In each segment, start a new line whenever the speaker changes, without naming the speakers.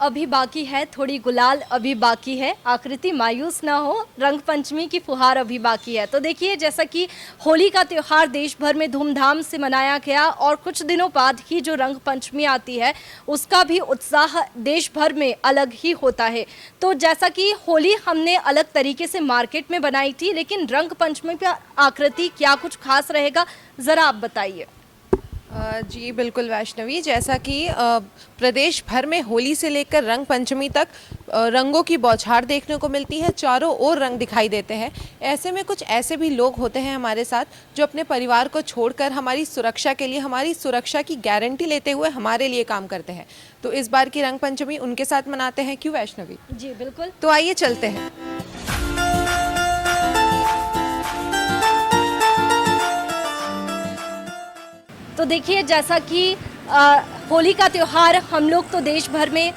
अभी बाकी है, थोड़ी गुलाल अभी बाकी है, आकृति मायूस ना हो, रंग पंचमी की फुहार अभी बाकी है। तो देखिए, जैसा कि होली का त्यौहार देश भर में धूमधाम से मनाया गया और कुछ दिनों बाद ही जो रंग पंचमी आती है उसका भी उत्साह देश भर में अलग ही होता है। तो जैसा कि होली हमने अलग तरीके से मार्केट में बनाई थी, लेकिन रंग पंचमी पर आकृति क्या कुछ खास रहेगा, ज़रा आप बताइए।
जी बिल्कुल वैष्णवी, जैसा कि प्रदेश भर में होली से लेकर रंग पंचमी तक रंगों की बौछार देखने को मिलती है। चारों ओर रंग दिखाई देते हैं। ऐसे में कुछ ऐसे भी लोग होते हैं हमारे साथ जो अपने परिवार को छोड़कर हमारी सुरक्षा के लिए, हमारी सुरक्षा की गारंटी लेते हुए हमारे लिए काम करते हैं। तो इस बार की रंग पंचमी उनके साथ मनाते हैं। क्यों वैष्णवी?
जी बिल्कुल।
तो आइए चलते हैं।
तो देखिए, जैसा कि होली का त्यौहार हम लोग तो देश भर में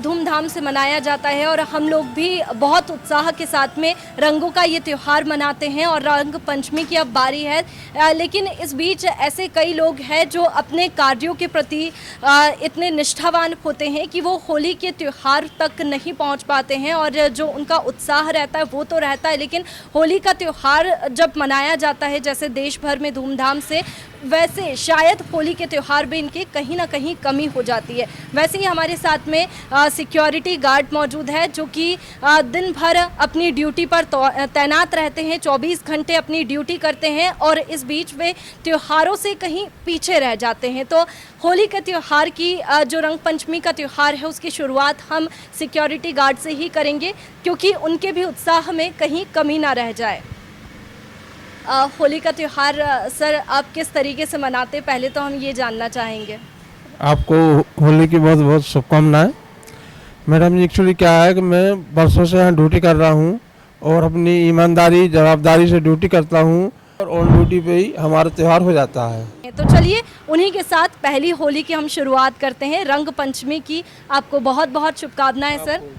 धूमधाम से मनाया जाता है और हम लोग भी बहुत उत्साह के साथ में रंगों का ये त्यौहार मनाते हैं और रंग पंचमी की अब बारी है। लेकिन इस बीच ऐसे कई लोग हैं जो अपने कार्यों के प्रति इतने निष्ठावान होते हैं कि वो होली के त्यौहार तक नहीं पहुंच पाते हैं और जो उनका उत्साह रहता है वो तो रहता है, लेकिन होली का त्यौहार जब मनाया जाता है जैसे देश भर में धूमधाम से, वैसे शायद होली के त्यौहार में इनके कहीं ना कहीं कमी हो जाती है। वैसे ही हमारे साथ में सिक्योरिटी गार्ड मौजूद है जो कि दिन भर अपनी ड्यूटी पर तैनात रहते हैं, 24 घंटे अपनी ड्यूटी करते हैं और इस बीच वे त्योहारों से कहीं पीछे रह जाते हैं। तो होली के त्यौहार की जो रंग पंचमी का त्यौहार है उसकी शुरुआत हम सिक्योरिटी गार्ड से ही करेंगे क्योंकि उनके भी उत्साह में कहीं कमी ना रह जाए। होली का त्यौहार सर आप किस तरीके से मनाते, पहले तो हम ये जानना चाहेंगे।
आपको होली की बहुत बहुत शुभकामनाएं। मैडम जी, एक्चुअली क्या है कि मैं बरसों से यहाँ ड्यूटी कर रहा हूँ और अपनी ईमानदारी जवाबदारी से ड्यूटी करता हूँ और ऑन ड्यूटी पे ही हमारा त्यौहार हो जाता है।
तो चलिए उन्हीं के साथ पहली होली की हम शुरुआत करते हैं, रंग पंचमी की। आपको बहुत बहुत शुभकामनाएं सर।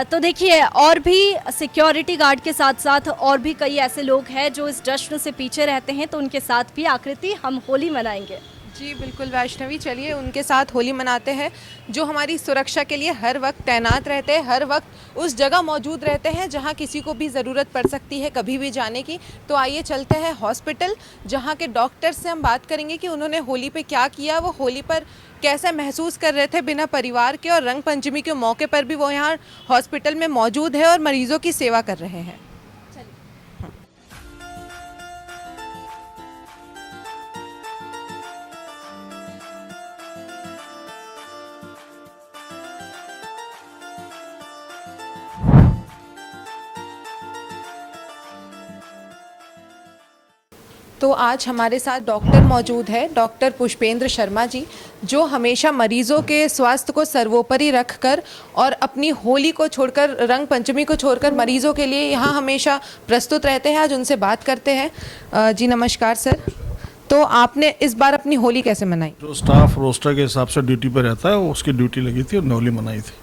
तो देखिए, और भी सिक्योरिटी गार्ड के साथ साथ और भी कई ऐसे लोग हैं जो इस जश्न से पीछे रहते हैं, तो उनके साथ भी आकृति हम होली मनाएंगे।
जी बिल्कुल वैष्णवी, चलिए उनके साथ होली मनाते हैं जो हमारी सुरक्षा के लिए हर वक्त तैनात रहते हैं, हर वक्त उस जगह मौजूद रहते हैं जहां किसी को भी ज़रूरत पड़ सकती है कभी भी जाने की। तो आइए चलते हैं हॉस्पिटल, जहां के डॉक्टर से हम बात करेंगे कि उन्होंने होली पे क्या किया, वो होली पर कैसा महसूस कर रहे थे बिना परिवार के, और रंग पंचमी के मौके पर भी वो यहाँ हॉस्पिटल में मौजूद है और मरीजों की सेवा कर रहे हैं। तो आज हमारे साथ डॉक्टर मौजूद है, डॉक्टर पुष्पेंद्र शर्मा जी, जो हमेशा मरीजों के स्वास्थ्य को सर्वोपरि रखकर और अपनी होली को छोड़कर, रंग पंचमी को छोड़कर मरीजों के लिए यहाँ हमेशा प्रस्तुत रहते हैं। आज उनसे बात करते हैं। जी नमस्कार सर। तो आपने इस बार अपनी होली कैसे मनाई?
जो स्टाफ रोस्टर के हिसाब से ड्यूटी पर रहता है उसकी ड्यूटी लगी थी और होली मनाई थी।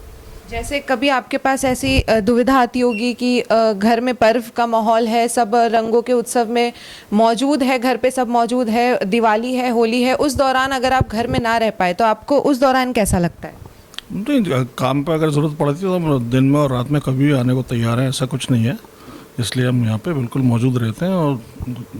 जैसे कभी आपके पास ऐसी दुविधा आती होगी कि घर में पर्व का माहौल है, सब रंगों के उत्सव में मौजूद है, घर पे सब मौजूद है, दिवाली है, होली है, उस दौरान अगर आप घर में ना रह पाए तो आपको उस दौरान कैसा लगता है?
नहीं, काम पर अगर ज़रूरत पड़ती है तो हम दिन में और रात में कभी भी आने को तैयार हैं, ऐसा कुछ नहीं है। इसलिए हम यहाँ पे बिल्कुल मौजूद रहते हैं और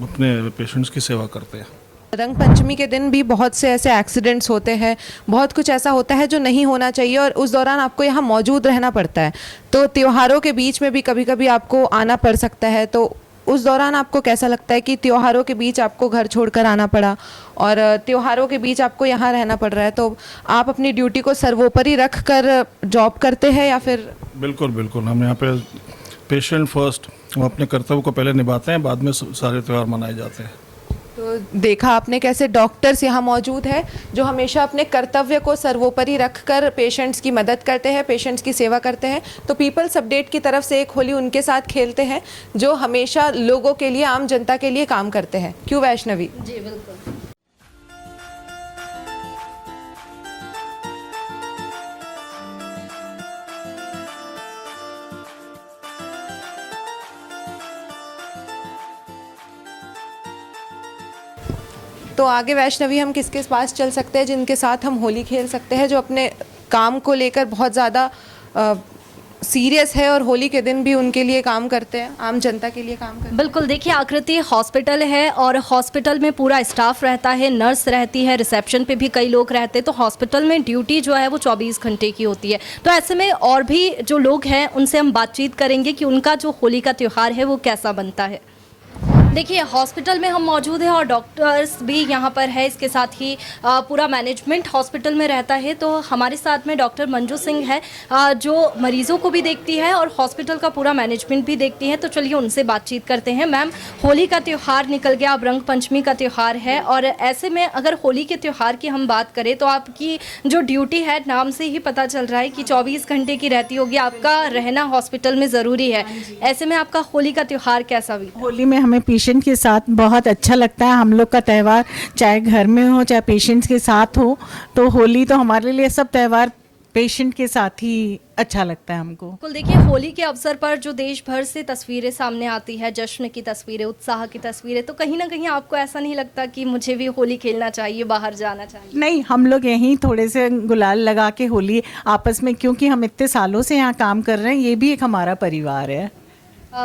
अपने पेशेंट्स की सेवा करते हैं।
रंग पंचमी के दिन भी बहुत से ऐसे एक्सीडेंट्स होते हैं, बहुत कुछ ऐसा होता है जो नहीं होना चाहिए और उस दौरान आपको यहाँ मौजूद रहना पड़ता है। तो त्योहारों के बीच में भी कभी कभी आपको आना पड़ सकता है, तो उस दौरान आपको कैसा लगता है कि त्योहारों के बीच आपको घर छोड़कर आना पड़ा और त्योहारों के बीच आपको यहाँ रहना पड़ रहा है, तो आप अपनी ड्यूटी को सर्वोपरि रख कर जॉब करते हैं या फिर?
बिल्कुल बिल्कुल, हम यहाँ पे पेशेंट फर्स्ट, हम अपने कर्तव्य को पहले निभाते हैं, बाद में सारे त्यौहार मनाए जाते हैं।
तो देखा आपने कैसे डॉक्टर्स यहाँ मौजूद है जो हमेशा अपने कर्तव्य को सर्वोपरि रखकर पेशेंट्स की मदद करते हैं, पेशेंट्स की सेवा करते हैं। तो पीपल्स अपडेट की तरफ से एक होली उनके साथ खेलते हैं जो हमेशा लोगों के लिए, आम जनता के लिए काम करते हैं। क्यों वैष्णवी?
जी बिल्कुल।
तो आगे वैष्णवी हम किसके पास चल सकते हैं जिनके साथ हम होली खेल सकते हैं, जो अपने काम को लेकर बहुत ज़्यादा सीरियस है और होली के दिन भी उनके लिए काम करते हैं, आम जनता के लिए काम करते हैं।
बिल्कुल, देखिए आकृति हॉस्पिटल है और हॉस्पिटल में पूरा स्टाफ रहता है, नर्स रहती है, रिसेप्शन पे भी कई लोग रहते हैं, तो हॉस्पिटल में ड्यूटी जो है वो 24 घंटे की होती है। तो ऐसे में और भी जो लोग हैं उनसे हम बातचीत करेंगे कि उनका जो होली का त्यौहार है वो कैसा बनता है। देखिए हॉस्पिटल में हम मौजूद हैं और डॉक्टर्स भी यहाँ पर है, इसके साथ ही पूरा मैनेजमेंट हॉस्पिटल में रहता है। तो हमारे साथ में डॉक्टर मंजू सिंह है जो मरीज़ों को भी देखती है और हॉस्पिटल का पूरा मैनेजमेंट भी देखती है। तो चलिए उनसे बातचीत करते हैं। मैम, होली का त्यौहार निकल गया, अब रंग पंचमी का त्यौहार है और ऐसे में अगर होली के त्यौहार की हम बात करें तो आपकी जो ड्यूटी है, नाम से ही पता चल रहा है कि 24 घंटे की रहती होगी, आपका रहना हॉस्पिटल में ज़रूरी है। ऐसे में आपका होली का त्यौहार कैसा बीता?
होली में हमें पेशेंट के साथ बहुत अच्छा लगता है। हम लोग का त्यौहार चाहे घर में हो चाहे पेशेंट्स के साथ हो, तो होली तो हमारे लिए सब त्यौहार पेशेंट के साथ ही अच्छा लगता है हमको।
बिल्कुल, देखिए होली के अवसर पर जो देश भर से तस्वीरें सामने आती है, जश्न की तस्वीरें, उत्साह की तस्वीरें, तो कहीं ना कहीं आपको ऐसा नहीं लगता कि मुझे भी होली खेलना चाहिए, बाहर जाना चाहिए?
नहीं, हम लोग यहीं थोड़े से गुलाल लगा के होली आपस में, क्योंकि हम इतने सालों से यहाँ काम कर रहे हैं, ये भी एक हमारा परिवार है।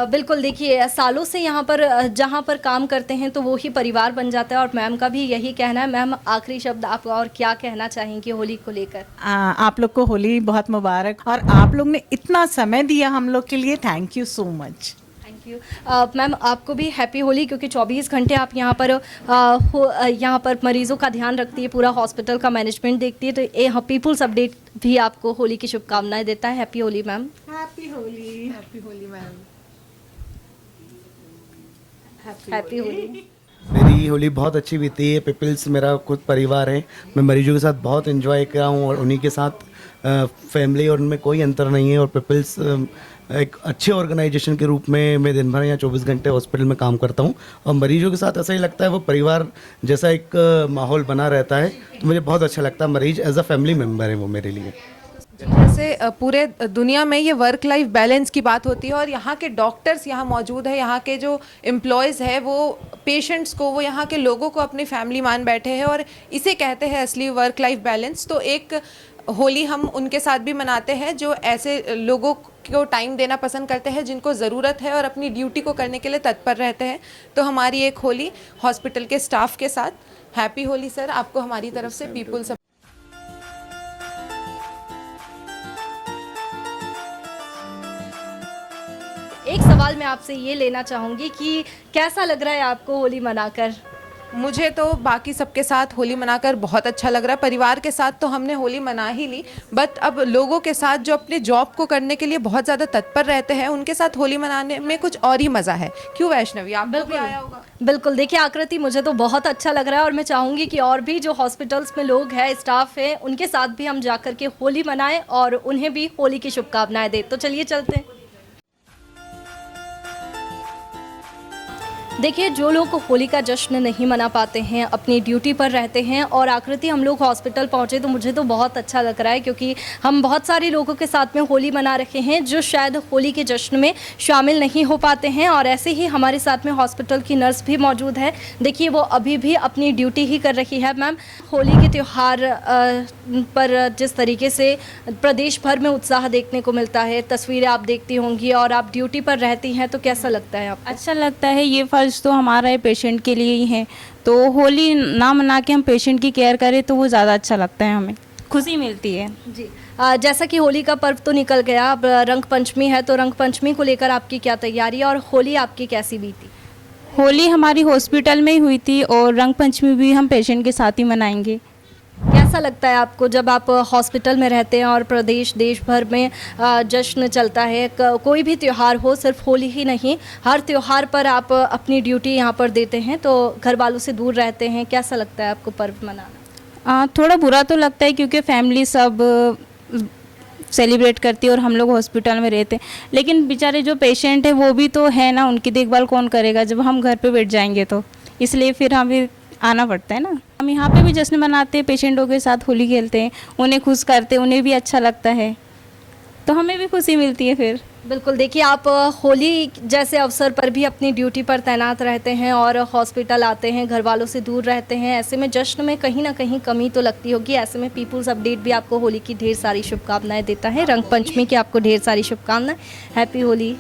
बिल्कुल, देखिए सालों से यहाँ पर जहाँ पर काम करते हैं तो वो ही परिवार बन जाता है और मैम का भी यही कहना है। मैम, आखिरी शब्द आप और क्या कहना चाहेंगी होली को लेकर?
आप लोग को होली बहुत मुबारक, और आप लोग ने इतना समय दिया हम लोग के लिए, thank you so much.
Thank you. Ma'am, आपको भी हैप्पी होली, क्योंकि 24 घंटे आप यहाँ पर यहाँ पर मरीजों का ध्यान रखती है, पूरा हॉस्पिटल का मैनेजमेंट देखती है, तो ये पीपुल्स अपडेट भी आपको होली की शुभकामनाएं देता है। Happy Holi ma'am.
Happy Holi.
Happy Holi ma'am.
Happy Holi.
मेरी होली बहुत अच्छी बीती है। पीपल्स मेरा खुद परिवार है, मैं मरीजों के साथ बहुत एंजॉय कर रहा हूँ और उन्हीं के साथ फैमिली और उनमें कोई अंतर नहीं है। और पीपल्स एक अच्छे ऑर्गेनाइजेशन के रूप में मैं दिन भर यहाँ 24 घंटे हॉस्पिटल में काम करता हूँ और मरीजों के साथ ऐसा ही लगता है, वो परिवार जैसा एक माहौल बना रहता है, तो मुझे बहुत अच्छा लगता है। मरीज एज अ फैमिली मेम्बर है वो मेरे लिए।
जैसे पूरे दुनिया में ये वर्क लाइफ बैलेंस की बात होती है और यहाँ के डॉक्टर्स यहाँ मौजूद है, यहाँ के जो एम्प्लॉयज़ है वो पेशेंट्स को, वो यहाँ के लोगों को अपनी फैमिली मान बैठे हैं और इसे कहते हैं असली वर्क लाइफ बैलेंस। तो एक होली हम उनके साथ भी मनाते हैं जो ऐसे लोगों को टाइम देना पसंद करते हैं, जिनको ज़रूरत है और अपनी ड्यूटी को करने के लिए तत्पर रहते हैं। तो हमारी एक होली हॉस्पिटल के स्टाफ के साथ। हैप्पी होली सर, आपको हमारी तरफ से पीपुल्स।
एक सवाल मैं आपसे ये लेना चाहूँगी कि कैसा लग रहा है आपको होली मनाकर?
मुझे तो बाकी सबके साथ होली मनाकर बहुत अच्छा लग रहा है। परिवार के साथ तो हमने होली मना ही ली, बट अब लोगों के साथ जो अपने जॉब को करने के लिए बहुत ज़्यादा तत्पर रहते हैं, उनके साथ होली मनाने में कुछ और ही मज़ा है। क्यों वैष्णवी, आप बिल्कुल आया होगा?
बिल्कुल, देखिए आकृति, मुझे तो बहुत अच्छा लग रहा है और मैं चाहूँगी कि और भी जो हॉस्पिटल्स में लोग हैं, स्टाफ है, उनके साथ भी हम जाकर के होली मनाएं और उन्हें भी होली की शुभकामनाएं दें। तो चलिए चलते हैं। देखिए, जो लोग होली का जश्न नहीं मना पाते हैं, अपनी ड्यूटी पर रहते हैं, और आकृति हम लोग हॉस्पिटल पहुंचे तो मुझे तो बहुत अच्छा लग रहा है, क्योंकि हम बहुत सारे लोगों के साथ में होली मना रहे हैं जो शायद होली के जश्न में शामिल नहीं हो पाते हैं। और ऐसे ही हमारे साथ में हॉस्पिटल की नर्स भी मौजूद है। देखिए, वो अभी भी अपनी ड्यूटी ही कर रही है। मैम, होली के त्यौहार पर जिस तरीके से प्रदेश भर में उत्साह देखने को मिलता है, तस्वीरें आप देखती होंगी और आप ड्यूटी पर रहती हैं, तो कैसा लगता है आपको?
अच्छा लगता है। ये फर्ज तो हमारा है, पेशेंट के लिए ही है, तो होली ना मना के हम पेशेंट की केयर करें तो वो ज़्यादा अच्छा लगता है, हमें खुशी मिलती है
जी। जैसा कि होली का पर्व तो निकल गया, अब रंग पंचमी है, तो रंग पंचमी को लेकर आपकी क्या तैयारी है और होली आपकी कैसी बीती?
होली हमारी हॉस्पिटल में ही हुई थी और रंग पंचमी भी हम पेशेंट के साथ ही मनाएंगे।
कैसा लगता है आपको जब आप हॉस्पिटल में रहते हैं और प्रदेश देश भर में जश्न चलता है, कोई भी त्यौहार हो, सिर्फ होली ही नहीं, हर त्यौहार पर आप अपनी ड्यूटी यहाँ पर देते हैं, तो घर वालों से दूर रहते हैं, कैसा लगता है आपको पर्व मनाना?
थोड़ा बुरा तो लगता है क्योंकि फैमिली सब सेलिब्रेट करती है और हम लोग हॉस्पिटल में रहते हैं, लेकिन बेचारे जो पेशेंट है वो भी तो है ना, उनकी देखभाल कौन करेगा जब हम घर पे बैठ जाएंगे, तो इसलिए फिर हमें आना पड़ता है ना। हम यहाँ पे भी जश्न मनाते हैं, पेशेंटों के साथ होली खेलते हैं, उन्हें खुश करते हैं, उन्हें भी अच्छा लगता है, तो हमें भी खुशी मिलती है फिर।
बिल्कुल, देखिए आप होली जैसे अवसर पर भी अपनी ड्यूटी पर तैनात रहते हैं और हॉस्पिटल आते हैं, घर वालों से दूर रहते हैं, ऐसे में जश्न में कहीं ना कहीं कमी तो लगती होगी। ऐसे में पीपुल्स अपडेट भी आपको होली की ढेर सारी शुभकामनाएं देता है, रंग पंचमी की आपको ढेर सारी शुभकामनाएं। हैप्पी होली।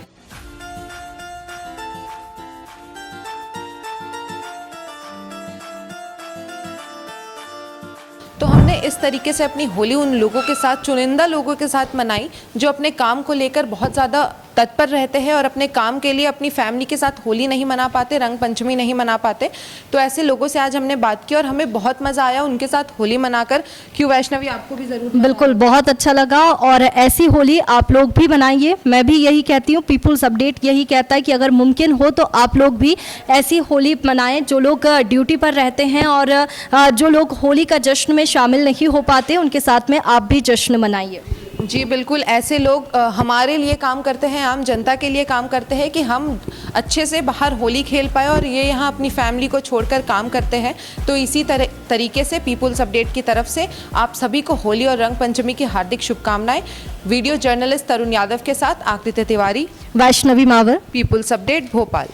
तो हमने इस तरीके से अपनी होली उन लोगों के साथ, चुनिंदा लोगों के साथ मनाई जो अपने काम को लेकर बहुत ज़्यादा तत्पर रहते हैं और अपने काम के लिए अपनी फैमिली के साथ होली नहीं मना पाते, रंग पंचमी नहीं मना पाते। तो ऐसे लोगों से आज हमने बात की और हमें बहुत मज़ा आया उनके साथ होली मनाकर। क्यों वैष्णवी, आपको भी ज़रूर?
बिल्कुल, बहुत अच्छा लगा और ऐसी होली आप लोग भी मनाइए। मैं भी यही कहती हूँ, पीपुल्स अपडेट यही कहता है कि अगर मुमकिन हो तो आप लोग भी ऐसी होली मनाएं। जो लोग ड्यूटी पर रहते हैं और जो लोग होली का जश्न में शामिल नहीं हो पाते, उनके साथ में आप भी जश्न मनाइए।
जी बिल्कुल, ऐसे लोग हमारे लिए काम करते हैं, आम जनता के लिए काम करते हैं कि हम अच्छे से बाहर होली खेल पाए, और ये यहाँ अपनी फैमिली को छोड़कर काम करते हैं। तो इसी तरीके से पीपुल्स अपडेट की तरफ से आप सभी को होली और रंग पंचमी की हार्दिक शुभकामनाएं। वीडियो जर्नलिस्ट तरुण यादव के साथ आकृति तिवारी,
वैष्णवी मावर,
पीपुल्स अपडेट भोपाल।